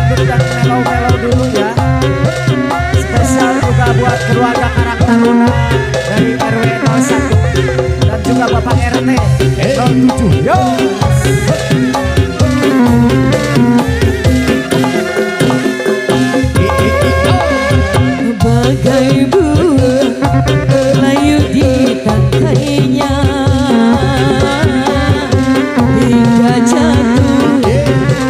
dangdut dan melo-melo dulu ya. Spesial juga buat keluarga Karang Taruna dari RW 01 dan juga Bapak RT 07. Yo. Bagai buah layu di tangkainya hingga jatuh,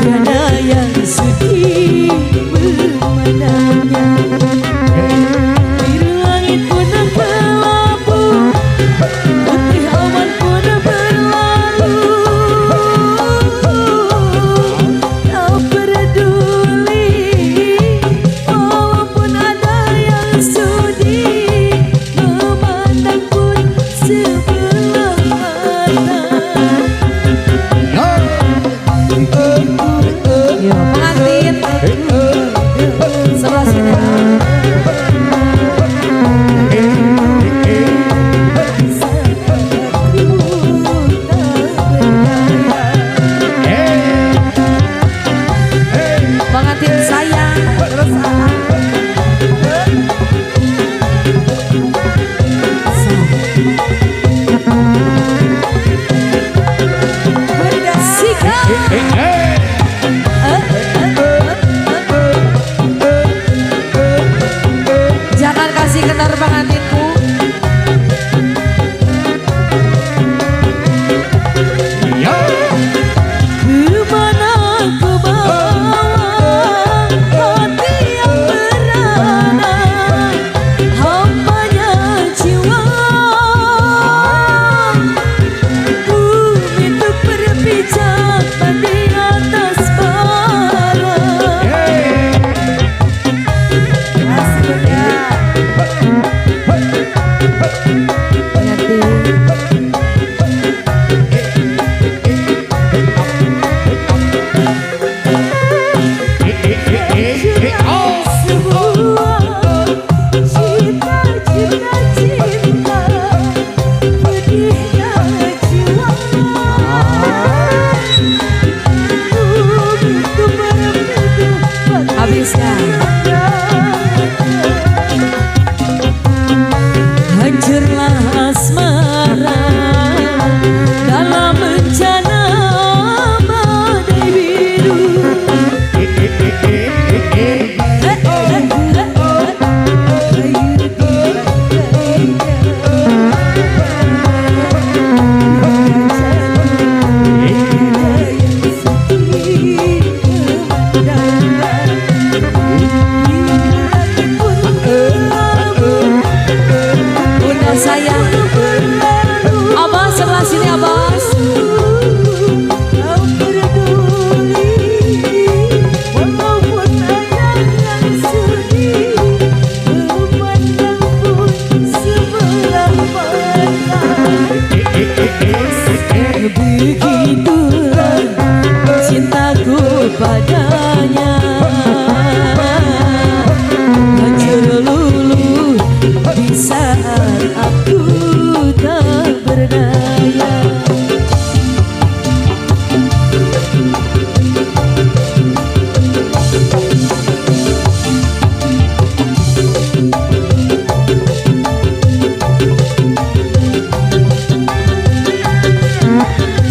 tiada yang sudi memandangnya. Biru langit pun kelabu, putih awan pun berlalu. Tak peduli walaupun ada yang sudi memandang pun sebelah mata. Yo, pengantin sebelah sini. Pengantin sayang terus jangan kasih kendor pengantinku. Kemana ku bawa hati yang merana, hambanya jiwa bumi untuk berpijak di atas bara. Hancurlah asmara dalam bencana badai biru. Sayang, Abas sebelah sini Abas. Tak peduli walaupun ada yang sudi memandang pun sebelah mata. Begitulah cintaku padanya, hancur luluh di saat aku tak berdaya.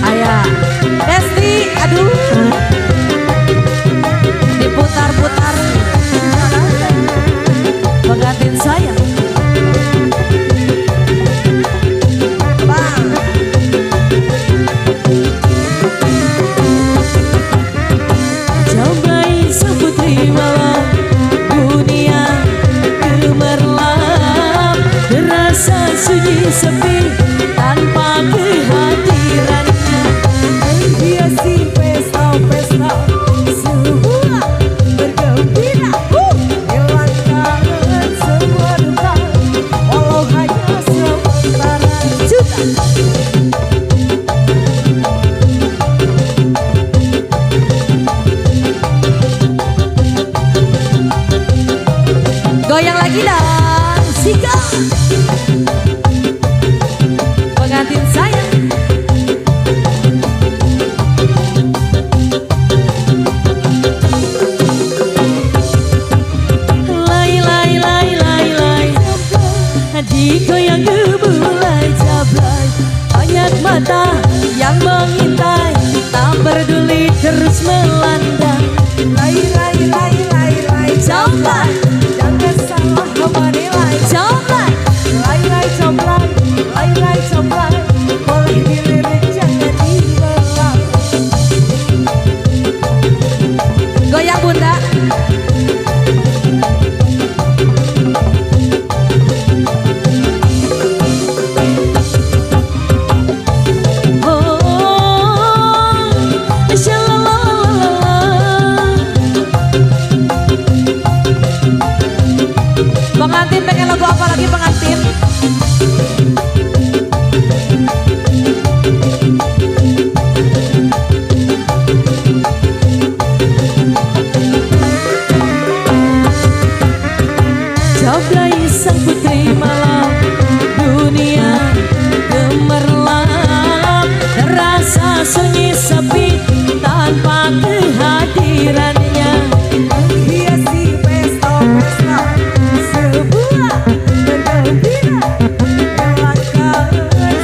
Ayah, Desti, aduh, diputar-putar pengantin saya. Jambai seputri malam, dunia gemerlap, terasa sunyi sepi tanpa kehadirannya. Menghiasi pesta-pesta semua bergembira, hilang kangen semua duka. digoyang gemulai jablay. Banyak mata yang mengintai, tak peduli terus melanda. Lai lai lai lai lai Jablay, jangan salah menilai. jablay. Lai lai comblang, lai lai comblang, boleh dilirik jangan dibelah. Goyang bunda. Pengantin pengen lagu apa lagi pengantin? Jablay sang putri malam, dunia gemerlap, terasa sunyi sepi tanpa kehadirannya. Hiasi pesta-pesta sebuah bergembira, elakkan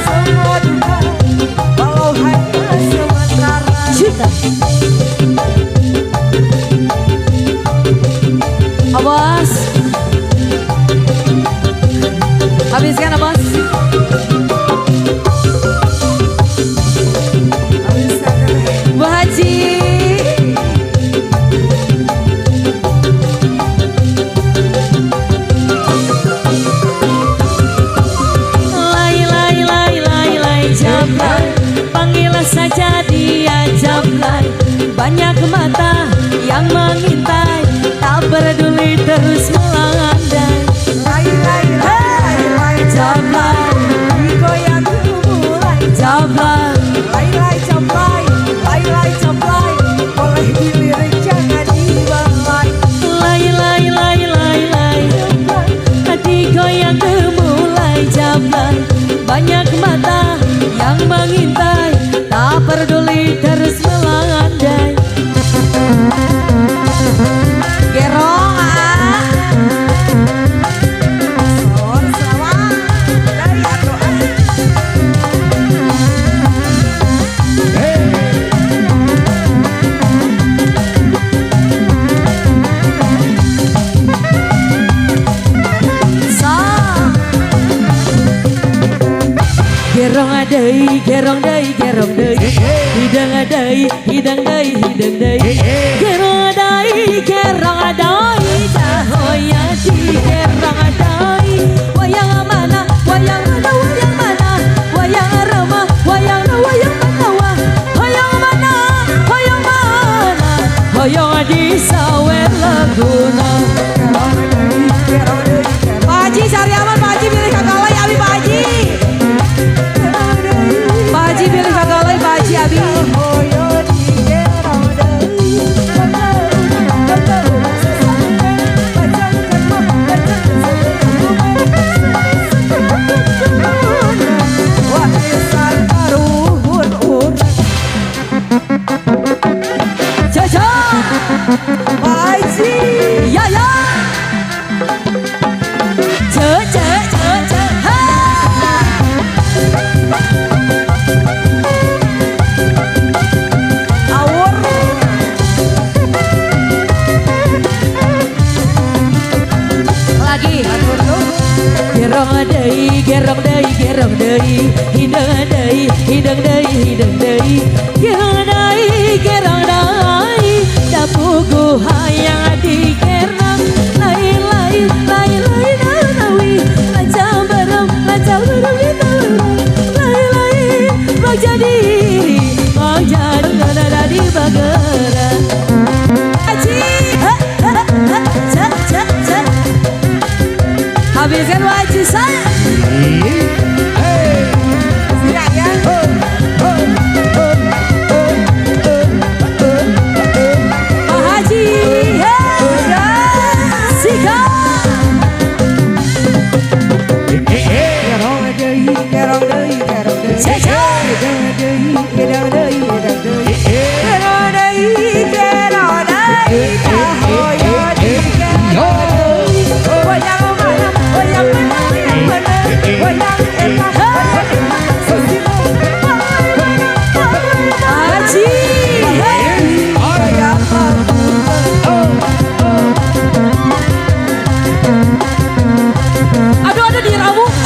semua duka walau hanya sementara. Cinta. Awas. Habiskan Abbas. Habiskan deh. Bu Haji. Lai lai lai lai lai jablay, panggillah saja dia jablay. Banyak mata yang mengintai, tak peduli terus melandai. Lai lai lai lai Jablay, digoyang gemulai. jablay. Lai lai comblang, lai lai comblang, boleh dilirik jangan dibelah. Lai lai lai lai lai, hati goyang gemulai jablay. Banyak mata yang mengintai, tak peduli terus melandai. Gerong ah. Sor selamat dari aku Sa. Gerong adai, gerong dai, gerong dai. Hidang adai, hidang dai, hidang dai. Gerong adai, gerong adai. Cahoya di gerong adai. Wayang mana, wayang mana, wayang mana. Wayang rama, wayang na, wayang mana. Wayang mana, wayang mana. Wayang di sawer laguna. Pak Haji cari aman, Pak Haji pilih kakalai abi Pak Haji. Pak Haji pilih kakalai Pak Haji abi. Caca. Ya ya. Ce ce ce ce. Ha. Awur Lagi. Gerong deui, gerong deui, gerong deui. Hidang deui, hidang deui, hidang deui. Gerong deui, gerong deui. Dapuku hayang dikerang. Lain lain lain lain nawi. Lancang bareng, lancang bareng ditaurang. Lain lain bang jadi ada di bagara. Haji, cek cek cek. Habiskan wajib saya. siap ya. Pak Haji, sikap. Gerong deui, gerong deui, gerong deui. Cek cek. Gerong deui, gerong deui, gerong deui. Gerong deui, gerong deui, cahoya di gerong deui. Wayang mana, wayang mana, wayang mana. ada di Rawu.